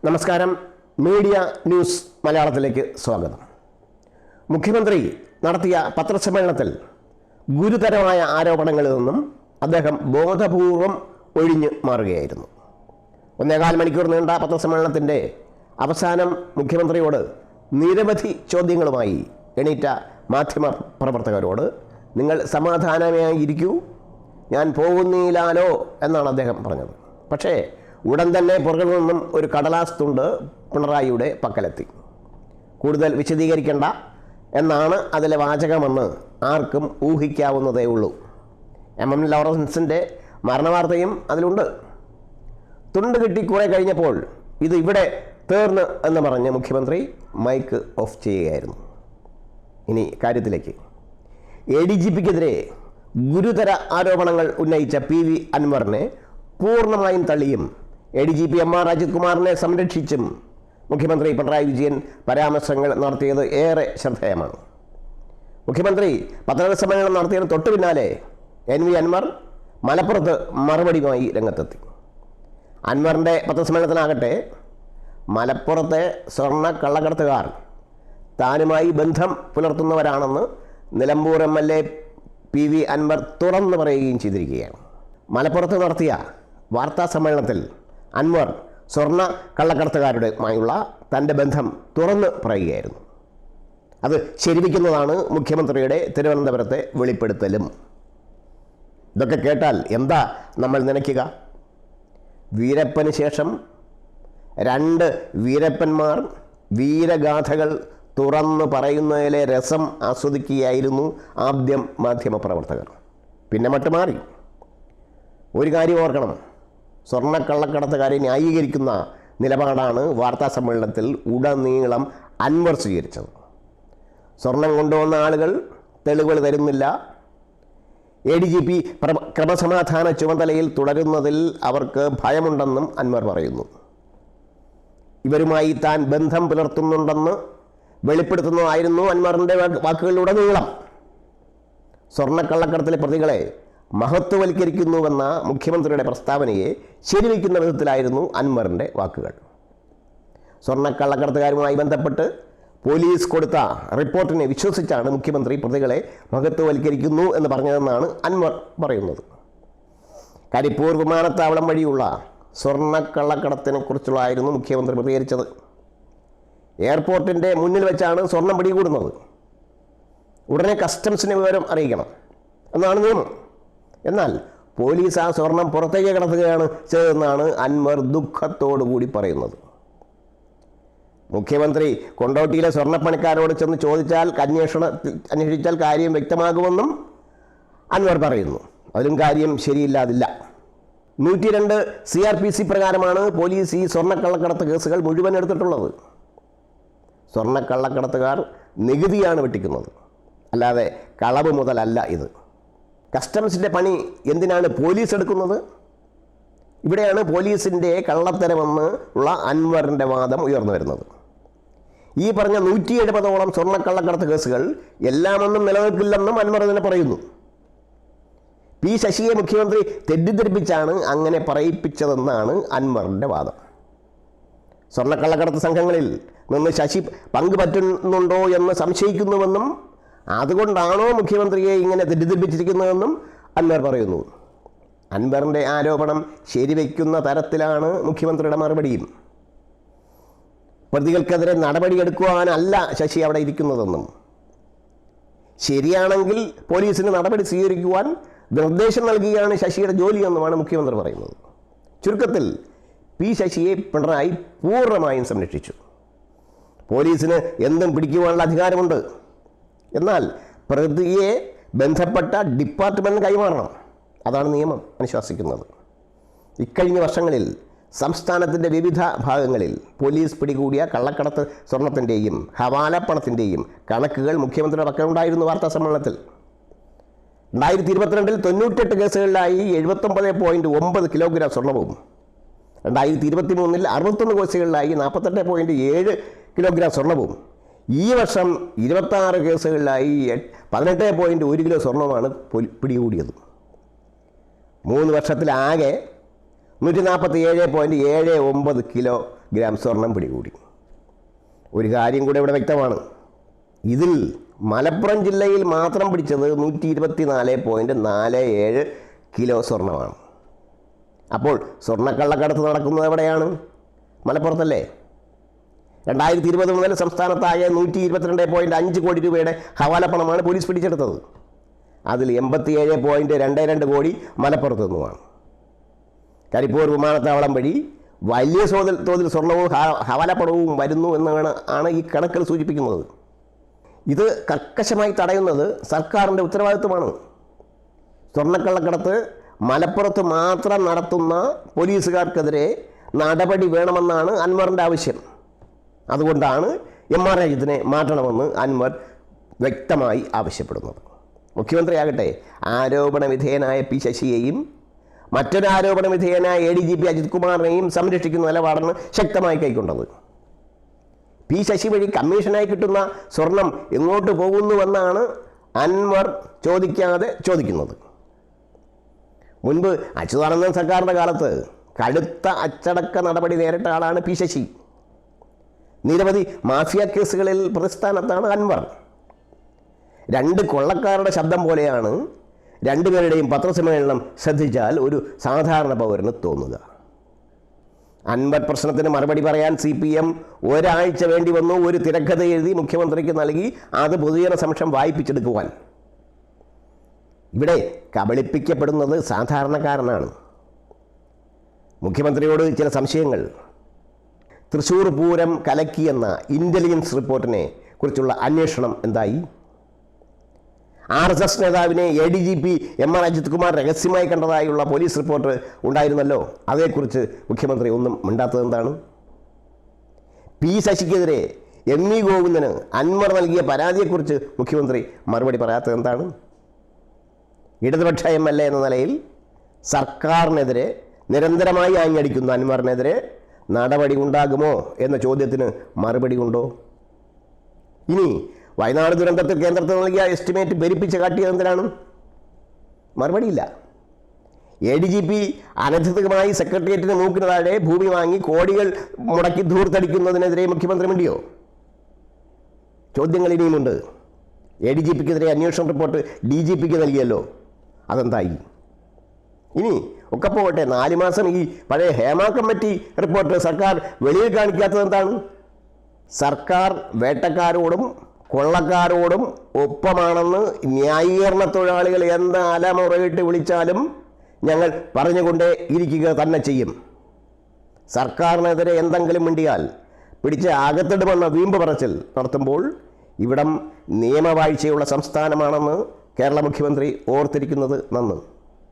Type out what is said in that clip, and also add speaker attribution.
Speaker 1: നമസ്കാരം. Media news മലയാളത്തിലേക്ക് സ്വാഗതം. മുഖ്യമന്ത്രി നടത്തിയ പത്രസമ്മേളനത്തിൽ ഗുരുതരമായ ആരോപണങ്ങളിൽ നിന്നും അദ്ദേഹം ബോധപൂർവം ഒഴിഞ്ഞു മാറുകയായിരുന്നു. 1.25 മണിക്കൂർ നീണ്ട പത്രസമ്മേളനത്തിൻ്റെ അവസാനം മുഖ്യമന്ത്രിയോട് നിരവധി ചോദ്യങ്ങളുമായി എണീറ്റ മാധ്യമ പ്രവർത്തകരോട് നിങ്ങൾ സമാധാനമായിരിക്കൂ, ഞാൻ പോകുന്നില്ലാലോ എന്നാണ് അദ്ദേഹം പറഞ്ഞത്. പക്ഷേ ഉടൻ തന്നെ പുറകിൽ നിന്നും ഒരു കടലാസ് തുണ്ട് പിണറായിയുടെ പക്കലെത്തി. കൂടുതൽ വിശദീകരിക്കേണ്ട എന്നാണ് അതിലെ വാചകമെന്ന് ആർക്കും ഊഹിക്കാവുന്നതേ ഉള്ളൂ. MM ലോറൻസിൻ്റെ മരണവാർത്തയും അതിലുണ്ട്. തുണ്ട് കിട്ടി കുറെ കഴിഞ്ഞപ്പോൾ ഇത് ഇവിടെ തീർന്ന് എന്ന് പറഞ്ഞ് മുഖ്യമന്ത്രി മൈക്ക് ഓഫ് ചെയ്യുകയായിരുന്നു. ഇനി കാര്യത്തിലേക്ക്. ADGPക്കെതിരെ ഗുരുതര ആരോപണങ്ങൾ ഉന്നയിച്ച PV അൻവറിനെ പൂർണ്ണമായും തള്ളിയും ADGP MR അജിത് കുമാറിനെ സംരക്ഷിച്ചും മുഖ്യമന്ത്രി പിണറായി വിജയൻ പരാമർശങ്ങൾ നടത്തിയത് ഏറെ ശ്രദ്ധേയമാണ്. മുഖ്യമന്ത്രി പത്രസമ്മേളനം നടത്തിയതിന് തൊട്ടു പിന്നാലെ NV അൻവർ മലപ്പുറത്ത് മറുപടിയുമായി രംഗത്തെത്തി. അൻവറിൻ്റെ പത്രസമ്മേളനത്തിനാകട്ടെ മലപ്പുറത്തെ സ്വർണ്ണ കള്ളക്കടത്തുകാർ താനുമായി ബന്ധം പുലർത്തുന്നവരാണെന്ന് നിലമ്പൂർ MLA PV അൻവർ തുറന്നു പറയുകയും ചെയ്തിരിക്കുകയാണ്. മലപ്പുറത്ത് നടത്തിയ വാർത്താ സമ്മേളനത്തിൽ അൻവർ സ്വർണ്ണ കള്ളക്കടത്തുകാരുമായുള്ള തൻ്റെ ബന്ധം തുറന്ന് പറയുകയായിരുന്നു. അത് ശരിവയ്ക്കുന്നതാണ് മുഖ്യമന്ത്രിയുടെ തിരുവനന്തപുരത്തെ വെളിപ്പെടുത്തലും. ഇതൊക്കെ കേട്ടാൽ എന്താ നമ്മൾ നനയ്ക്കുക? വീരപ്പന് ശേഷം 2 വീരപ്പന്മാർ വീരഗാഥകൾ തുറന്നു പറയുന്നതിലെ രസം ആസ്വദിക്കുകയായിരുന്നു ആദ്യം മാധ്യമപ്രവർത്തകർ. പിന്നെ മട്ടുമാറി. ഒരു കാര്യം ഓർക്കണം, സ്വർണ്ണക്കള്ളക്കടത്തുകാരെ ന്യായീകരിക്കുന്ന നിലപാടാണ് വാർത്താ സമ്മേളനത്തിൽ ഉടനീളം അൻവർ സ്വീകരിച്ചത്. സ്വർണം കൊണ്ടുവന്ന ആളുകൾ തെളിവുകൾ തരുന്നില്ല, ADGP ക്രമസമാധാന ചുമതലയിൽ തുടരുന്നതിൽ അവർക്ക് ഭയമുണ്ടെന്നും അൻവർ പറയുന്നു. ഇവരുമായി താൻ ബന്ധം പുലർത്തുന്നുണ്ടെന്ന് വെളിപ്പെടുത്തുന്നതായിരുന്നു അൻവറിൻ്റെ വാക്കുകളിലുടനീളം. സ്വർണ്ണക്കള്ളക്കടത്തിലെ പ്രതികളെ മഹത്വവൽക്കരിക്കുന്നുവെന്ന മുഖ്യമന്ത്രിയുടെ പ്രസ്താവനയെ ശരിവയ്ക്കുന്ന വിധത്തിലായിരുന്നു അൻവറിൻ്റെ വാക്കുകൾ. സ്വർണ്ണക്കള്ളക്കടത്തുകാരുമായി ബന്ധപ്പെട്ട് പോലീസ് കൊടുത്ത റിപ്പോർട്ടിനെ വിശ്വസിച്ചാണ് മുഖ്യമന്ത്രി പ്രതികളെ മഹത്വവൽക്കരിക്കുന്നു എന്ന് പറഞ്ഞതെന്നാണ് അൻവർ പറയുന്നത്. കരിപ്പൂർ വിമാനത്താവളം വഴിയുള്ള സ്വർണ്ണക്കള്ളക്കടത്തിനെ കുറിച്ചുള്ളായിരുന്നു മുഖ്യമന്ത്രി പ്രതികരിച്ചത്. എയർപോർട്ടിൻ്റെ മുന്നിൽ വെച്ചാണ് സ്വർണം പിടികൂടുന്നത്. ഉടനെ കസ്റ്റംസിനെ വിവരം അറിയിക്കണം എന്നാണ് നിയമം. എന്നാൽ പോലീസ് ആ സ്വർണം പുറത്തേക്ക് കടത്തുകയാണ് ചെയ്തതെന്നാണ് അൻവർ ദുഃഖത്തോടു കൂടി പറയുന്നത്. മുഖ്യമന്ത്രി കൊണ്ടോട്ടിയിലെ സ്വർണ്ണപ്പണിക്കാരോട് ചെന്ന് ചോദിച്ചാൽ അന്വേഷിച്ചാൽ കാര്യം വ്യക്തമാകുമെന്നും അൻവർ പറയുന്നു. അതിലും കാര്യം ശരിയില്ലാതില്ല. 102 CRPC പ്രകാരമാണ് പോലീസ് ഈ സ്വർണ്ണക്കള്ളക്കടത്ത് കേസുകൾ മുഴുവൻ എടുത്തിട്ടുള്ളത്. സ്വർണ്ണക്കള്ളക്കടത്തുകാർ നികുതിയാണ് വെട്ടിക്കുന്നത്, അല്ലാതെ കളവ് മുതലല്ല ഇത്. കസ്റ്റംസിൻ്റെ പണി എന്തിനാണ് പോലീസ് എടുക്കുന്നത്? ഇവിടെയാണ് പോലീസിൻ്റെ കള്ളത്തരമെന്ന് ഉള്ള അൻവറിൻ്റെ വാദം ഉയർന്നു വരുന്നത്. ഈ പറഞ്ഞ 170ഓളം സ്വർണ്ണക്കള്ളക്കടത്ത് കേസുകൾ എല്ലാമൊന്നും നിലനിൽക്കില്ലെന്നും അൻവർ തന്നെ പറയുന്നു. P ശശിയെ മുഖ്യമന്ത്രി തെറ്റിദ്ധരിപ്പിച്ചാണ് അങ്ങനെ പറയിപ്പിച്ചതെന്നാണ് അൻവറിൻ്റെ വാദം. സ്വർണ്ണക്കള്ളക്കടത്ത് സംഘങ്ങളിൽ നിന്ന് ശശി പങ്കുപറ്റുന്നുണ്ടോ എന്ന് സംശയിക്കുന്നുവെന്നും അതുകൊണ്ടാണോ മുഖ്യമന്ത്രിയെ ഇങ്ങനെ തെറ്റിദ്ധരിപ്പിച്ചിരിക്കുന്നതെന്നും അൻവർ പറയുന്നു. അൻവറിൻ്റെ ആരോപണം ശരിവയ്ക്കുന്ന തരത്തിലാണ് മുഖ്യമന്ത്രിയുടെ മറുപടിയും. പ്രതികൾക്കെതിരെ നടപടിയെടുക്കുവാനല്ല ശശി അവിടെ ഇരിക്കുന്നതെന്നും ശരിയാണെങ്കിൽ പോലീസിന് നടപടി സ്വീകരിക്കുവാൻ നിർദ്ദേശം നൽകുകയാണ് ശശിയുടെ ജോലിയെന്നുമാണ് മുഖ്യമന്ത്രി പറയുന്നത്. ചുരുക്കത്തിൽ P ശശിയെ പിണറായി പൂർണ്ണമായും സംരക്ഷിച്ചു. പോലീസിന് എന്തും പിടിക്കുവാനുള്ള അധികാരമുണ്ട്. എന്നാൽ പ്രതിയെ ബന്ധപ്പെട്ട ഡിപ്പാർട്ട്മെൻറ്റിന് കൈമാറണം. അതാണ് നിയമം അനുശാസിക്കുന്നത്. ഇക്കഴിഞ്ഞ വർഷങ്ങളിൽ സംസ്ഥാനത്തിൻ്റെ വിവിധ ഭാഗങ്ങളിൽ പോലീസ് പിടികൂടിയ കള്ളക്കടത്ത് സ്വർണത്തിൻ്റെയും ഹവാലപ്പണത്തിൻ്റെയും കണക്കുകൾ മുഖ്യമന്ത്രിയുടെ പക്കലുണ്ടായിരുന്നു. വാർത്താ സമ്മേളനത്തിൽ 2022 98 കേസുകളിലായി 79.9 കിലോഗ്രാം സ്വർണവും 2023 61 കേസുകളിലായി 48.7 കിലോഗ്രാം സ്വർണവും ഈ വർഷം 26 കേസുകളിലായി 18.1 കിലോ സ്വർണമാണ് പിടികൂടിയത്. 3 വർഷത്തിലാകെ 147.79 കിലോ ഗ്രാം സ്വർണം പിടികൂടി. ഒരു കാര്യം കൂടെ ഇവിടെ വ്യക്തമാണ്. ഇതിൽ മലപ്പുറം ജില്ലയിൽ മാത്രം പിടിച്ചത് 124.47 കിലോ സ്വർണമാണ്. അപ്പോൾ സ്വർണ്ണക്കള്ളക്കടത്ത് നടക്കുന്നത് എവിടെയാണ്? മലപ്പുറത്തല്ലേ? 2020 മുതൽ സംസ്ഥാനത്താകെ 122.5 കോടി രൂപയുടെ ഹവാല പണമാണ് പോലീസ് പിടിച്ചെടുത്തത്. അതിൽ 87.22 കോടി മലപ്പുറത്ത് നിന്നുമാണ്. കരിപ്പൂർ വിമാനത്താവളം വഴി വലിയ തോതിൽ സ്വർണവും ഹവാലപ്പണവും വരുന്നു എന്നാണ് ഈ കണക്കുകൾ സൂചിപ്പിക്കുന്നത്. ഇത് കർക്കശമായി തടയുന്നത് സർക്കാരിൻ്റെ ഉത്തരവാദിത്വമാണ്. സ്വർണ്ണക്കള്ളക്കടത്ത് മലപ്പുറത്ത് മാത്രം നടത്തുന്ന പോലീസുകാർക്കെതിരെ നടപടി വേണമെന്നാണ് അൻവറിൻ്റെ ആവശ്യം. അതുകൊണ്ടാണ് MR രാജ്യത്തിനെ മാറ്റണമെന്ന് അൻവർ വ്യക്തമായി ആവശ്യപ്പെടുന്നത്. മുഖ്യമന്ത്രിയാകട്ടെ ആരോപണ വിധേയനായ P ശശിയെയും മറ്റൊരു ആരോപണ വിധേയനായ ADGP അജിത് കുമാറിനെയും സംരക്ഷിക്കുന്ന നിലപാടാണ് ശക്തമായി കൈക്കൊണ്ടത്. P ശശി വഴി കമ്മീഷനായി കിട്ടുന്ന സ്വർണം എങ്ങോട്ട് പോകുന്നുവെന്നാണ് അൻവർ ചോദിക്കുന്നത്. മുൻപ് അച്യുതാനന്ദൻ സർക്കാരിൻ്റെ കാലത്ത് കടുത്ത അച്ചടക്ക നടപടി നേരിട്ട ആളാണ് P ശശി. നിരവധി മാഫിയ കേസുകളിൽ പ്രതിസ്ഥാനത്താണ് അൻവർ. രണ്ട് കൊള്ളക്കാരുടെ ശബ്ദം പോലെയാണ് രണ്ടുപേരുടെയും പത്രസമ്മേളനം ശ്രദ്ധിച്ചാൽ ഒരു സാധാരണ പൗരന് തോന്നുക. അൻവർ പ്രശ്നത്തിന് മറുപടി പറയാൻ CPM ഒരാഴ്ച വേണ്ടി വന്നു. ഒരു തിരക്കഥ എഴുതി മുഖ്യമന്ത്രിക്ക് നൽകി അത് പൊതുജന സമക്ഷം വായിപ്പിച്ചെടുക്കുവാൻ. ഇവിടെ കബളിപ്പിക്കപ്പെടുന്നത് സാധാരണക്കാരനാണ്. മുഖ്യമന്ത്രിയോട് ചില സംശയങ്ങൾ. തൃശ്ശൂർ പൂരം കലക്കിയെന്ന ഇൻ്റലിജൻസ് റിപ്പോർട്ടിനെ കുറിച്ചുള്ള അന്വേഷണം എന്തായി? RSS നേതാവിനെ ADGP MR അജിത് കുമാർ രഹസ്യമായി കണ്ടതായുള്ള പോലീസ് റിപ്പോർട്ട് ഉണ്ടായിരുന്നല്ലോ. അതേക്കുറിച്ച് മുഖ്യമന്ത്രി ഒന്നും മിണ്ടാത്തത് എന്താണ്? P ശശിക്കെതിരെ MV ഗോവിന്ദന് അൻവർ നൽകിയ പരാതിയെക്കുറിച്ച് മുഖ്യമന്ത്രി മറുപടി പറയാത്തത് എന്താണ്? ഇടതുപക്ഷ MLA എന്ന നിലയിൽ സർക്കാരിനെതിരെ നിരന്തരമായി ആഞ്ഞടിക്കുന്ന അൻവറിനെതിരെ നടപടി ഉണ്ടാകുമോ എന്ന ചോദ്യത്തിന് മറുപടി ഉണ്ടോ? ഇനി വയനാട് ദുരന്തത്തിൽ കേന്ദ്രത്തിന് നൽകിയ എസ്റ്റിമേറ്റ് പെരുപ്പിച്ച് കാട്ടിയത് എന്തിനാണ്? മറുപടിയില്ല. ADGP അനധികൃതമായി സെക്രട്ടേറിയറ്റിന് മൂക്കിന് താഴെ ഭൂമി വാങ്ങി കോടികൾ മുടക്കി ധൂർത്തടിക്കുന്നതിനെതിരെ മുഖ്യമന്ത്രി മിണ്ടിയോ? ചോദ്യങ്ങൾ ഇനിയുമുണ്ട്. ADGPക്കെതിരെ അന്വേഷണ റിപ്പോർട്ട് DGPക്ക് നൽകിയല്ലോ, അതെന്തായി? ഇനി ഒക്കെ പോകട്ടെ, 4 മാസം ഈ പഴയ ഹേമ കമ്മിറ്റി റിപ്പോർട്ട് സർക്കാർ വെളിയിൽ കാണിക്കാത്തത് എന്താണ്? സർക്കാർ വേട്ടക്കാരോടും കൊള്ളക്കാരോടും ഒപ്പമാണെന്ന് ന്യായീകരണ തൊഴിലാളികൾ എന്ത് അലമുറയിട്ട് വിളിച്ചാലും ഞങ്ങൾ പറഞ്ഞുകൊണ്ടേ ഇരിക്കുക തന്നെ ചെയ്യും. സർക്കാരിനെതിരെ എന്തെങ്കിലും മിണ്ടിയാൽ പിടിച്ച് അകത്തിടുമെന്ന വീമ്പ് പറച്ചിൽ നടത്തുമ്പോൾ ഇവിടം നിയമവാഴ്ചയുള്ള സംസ്ഥാനമാണെന്ന് കേരള മുഖ്യമന്ത്രി ഓർത്തിരിക്കുന്നത് നന്ന്.